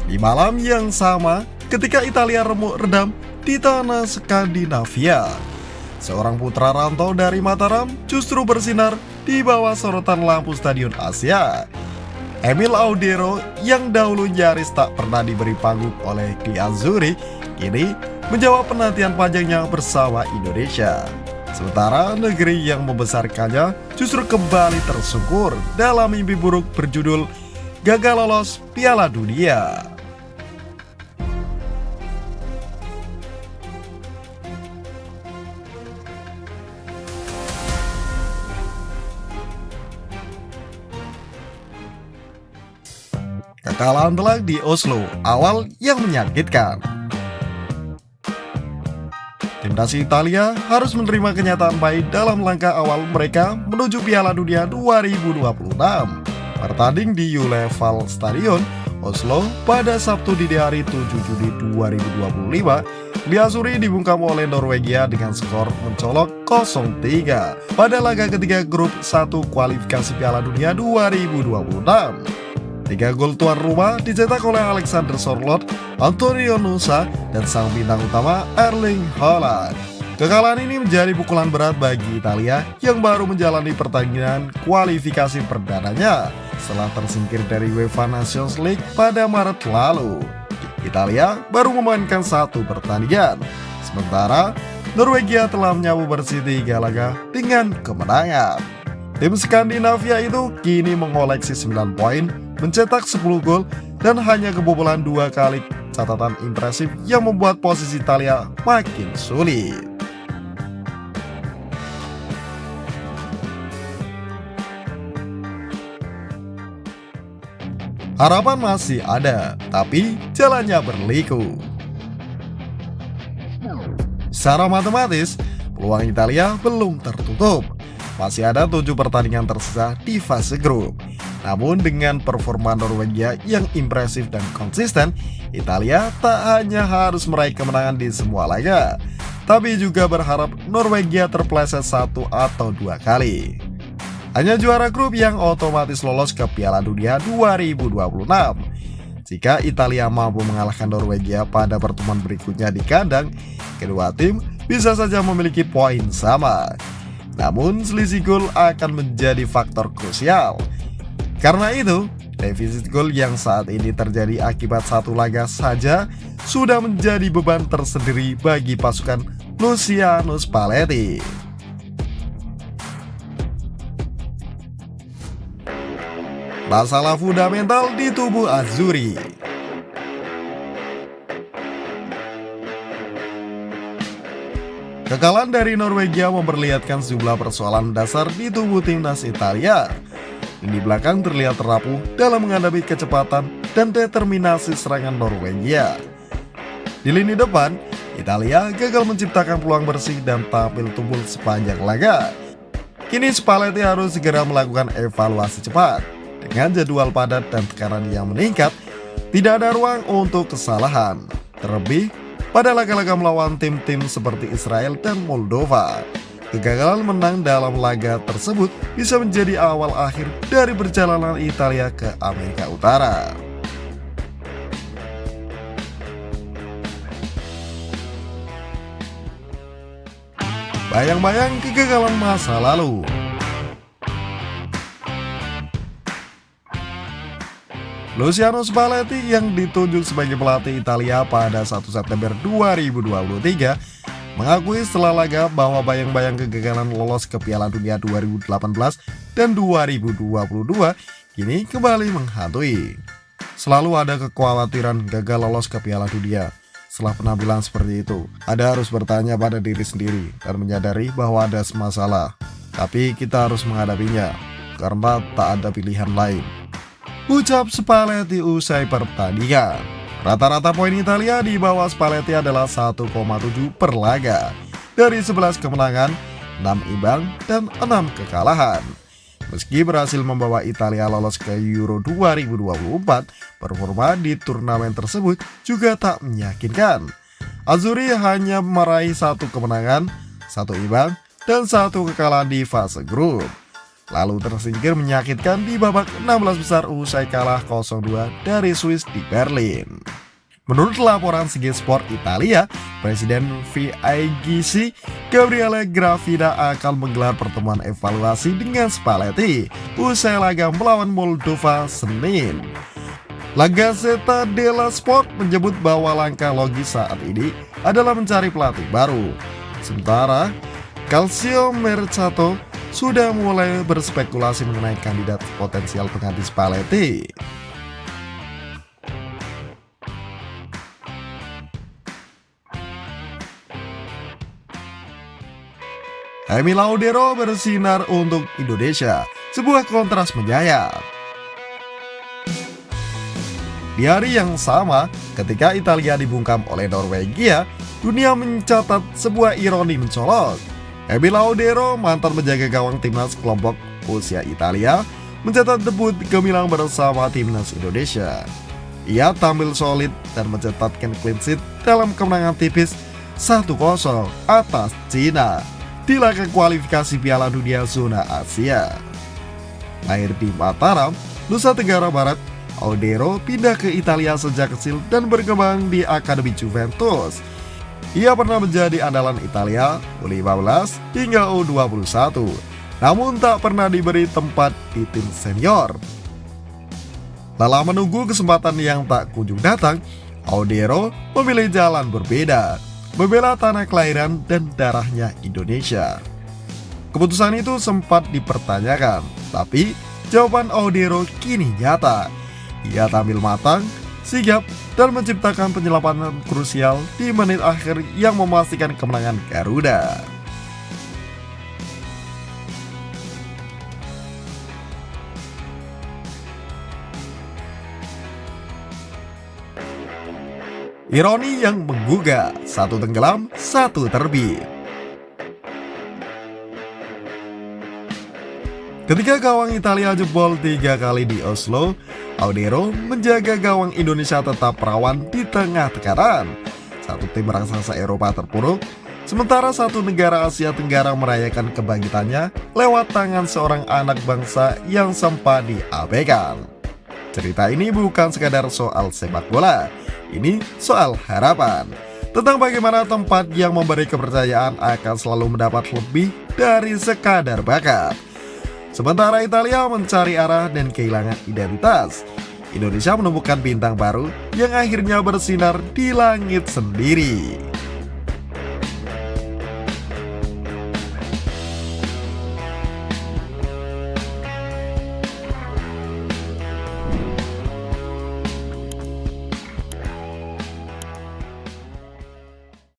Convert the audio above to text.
Di malam yang sama, ketika Italia remuk redam di tanah Skandinavia, seorang putra rantau dari Mataram justru bersinar di bawah sorotan lampu Stadion Asia. Emil Audero yang dahulu nyaris tak pernah diberi panggung oleh Gli Azzurri, kini menjawab penantian panjangnya bersama Indonesia. Sementara negeri yang membesarkannya justru kembali tersungkur dalam mimpi buruk berjudul gagal lolos Piala Dunia. Kekalahan telak di Oslo awal yang menyakitkan. Timnas Italia harus menerima kenyataan pahit dalam langkah awal mereka menuju Piala Dunia 2026. Bertanding di Uleval Stadion, Oslo pada Sabtu dini hari 7 Juni 2025, Gli Azzurri dibungkam oleh Norwegia dengan skor mencolok 0-3 pada laga ketiga grup 1 kualifikasi Piala Dunia 2026. 3 gol tuan rumah dicetak oleh Alexander Sørloth, Antonio Nusa, dan sang bintang utama Erling Haaland. Kekalahan ini menjadi pukulan berat bagi Italia yang baru menjalani pertandingan kualifikasi perdananya setelah tersingkir dari UEFA Nations League pada Maret lalu. Italia baru memainkan 1 pertandingan, sementara Norwegia telah menyapu bersih 3 laga dengan kemenangan. Tim Skandinavia itu kini mengoleksi 9 poin, mencetak 10 gol, dan hanya kebobolan 2 kali, catatan impresif yang membuat posisi Italia makin sulit. Harapan masih ada, tapi jalannya berliku. Secara matematis, peluang Italia belum tertutup. Masih ada 7 pertandingan tersisa di fase grup. Namun dengan performa Norwegia yang impresif dan konsisten, Italia tak hanya harus meraih kemenangan di semua laga, tapi juga berharap Norwegia terpleset 1 atau 2 kali. Hanya juara grup yang otomatis lolos ke Piala Dunia 2026. Jika Italia mampu mengalahkan Norwegia pada pertemuan berikutnya di kandang, kedua tim bisa saja memiliki poin sama. Namun selisih gol akan menjadi faktor krusial. Karena itu, defisit gol yang saat ini terjadi akibat 1 laga saja sudah menjadi beban tersendiri bagi pasukan Luciano Spalletti. Masalah fundamental di tubuh Azzurri. Kekalahan dari Norwegia memperlihatkan sejumlah persoalan dasar di tubuh timnas Italia. Lini belakang terlihat rapuh dalam menghadapi kecepatan dan determinasi serangan Norwegia. Di lini depan, Italia gagal menciptakan peluang bersih dan tampil tumpul sepanjang laga. Kini Spalletti harus segera melakukan evaluasi cepat. Dengan jadwal padat dan tekanan yang meningkat, tidak ada ruang untuk kesalahan. Terlebih pada laga-laga melawan tim-tim seperti Israel dan Moldova. Kegagalan menang dalam laga tersebut bisa menjadi awal akhir dari perjalanan Italia ke Amerika Utara. Bayang-bayang kegagalan masa lalu. Luciano Spalletti yang ditunjuk sebagai pelatih Italia pada 1 September 2023 mengakui setelah laga bahwa bayang-bayang kegagalan lolos ke Piala Dunia 2018 dan 2022 kini kembali menghantui. Selalu ada kekhawatiran gagal lolos ke Piala Dunia. Setelah penampilan seperti itu, Anda harus bertanya pada diri sendiri dan menyadari bahwa ada masalah. Tapi kita harus menghadapinya, karena tak ada pilihan lain. Ucap Spalletti usai pertandingan. Rata-rata poin Italia di bawah Spalletti adalah 1,7 per laga. Dari 11 kemenangan, 6 imbang, dan 6 kekalahan. Meski berhasil membawa Italia lolos ke Euro 2024, performa di turnamen tersebut juga tak meyakinkan. Azzurri hanya meraih 1 kemenangan, 1 imbang, dan 1 kekalahan di fase grup. lalu tersingkir menyakitkan di babak 16 besar usai kalah 0-2 dari Swiss di Berlin. Menurut laporan Sky Sport Italia, Presiden VIGC Gabriele Gravina akan menggelar pertemuan evaluasi dengan Spalletti usai laga melawan Moldova Senin. La Gazzetta dello Sport menyebut bahwa langkah logis saat ini adalah mencari pelatih baru. Sementara Calcio Mercato sudah mulai berspekulasi mengenai kandidat potensial pengganti Spalletti. Emi Laudero bersinar untuk Indonesia, sebuah kontras menyayat. Di hari yang sama, ketika Italia dibungkam oleh Norwegia, dunia mencatat sebuah ironi mencolok. Emi Laudero, mantan penjaga gawang timnas kelompok usia Italia, mencetak debut gemilang bersama timnas Indonesia. Ia tampil solid dan mencetakkan clean sheet dalam kemenangan tipis 1-0 atas Cina di laga kualifikasi Piala Dunia zona Asia. Lahir di Mataram, Nusa Tenggara Barat, Laudero pindah ke Italia sejak kecil dan berkembang di Akademi Juventus. Ia pernah menjadi andalan Italia U15 hingga U21, namun tak pernah diberi tempat di tim senior. Lelah menunggu kesempatan yang tak kunjung datang, Laudero memilih jalan berbeda, membela tanah kelahiran dan darahnya Indonesia. Keputusan itu sempat dipertanyakan, tapi jawaban Laudero kini nyata. Ia tampil matang, sigap, dan menciptakan penyelamatan krusial di menit akhir yang memastikan kemenangan Garuda. Ironi yang menggugah, satu tenggelam, satu terbit. Ketika gawang Italia jebol 3 kali di Oslo, Laudero menjaga gawang Indonesia tetap perawan di tengah tekanan. Satu tim raksasa Eropa terpuruk, sementara satu negara Asia Tenggara merayakan kebangkitannya lewat tangan seorang anak bangsa yang sempat diabaikan. Cerita ini bukan sekadar soal sepak bola, ini soal harapan tentang bagaimana tempat yang memberi kepercayaan akan selalu mendapat lebih dari sekadar bakat. Sementara Italia mencari arah dan kehilangan identitas, Indonesia menemukan bintang baru yang akhirnya bersinar di langit sendiri.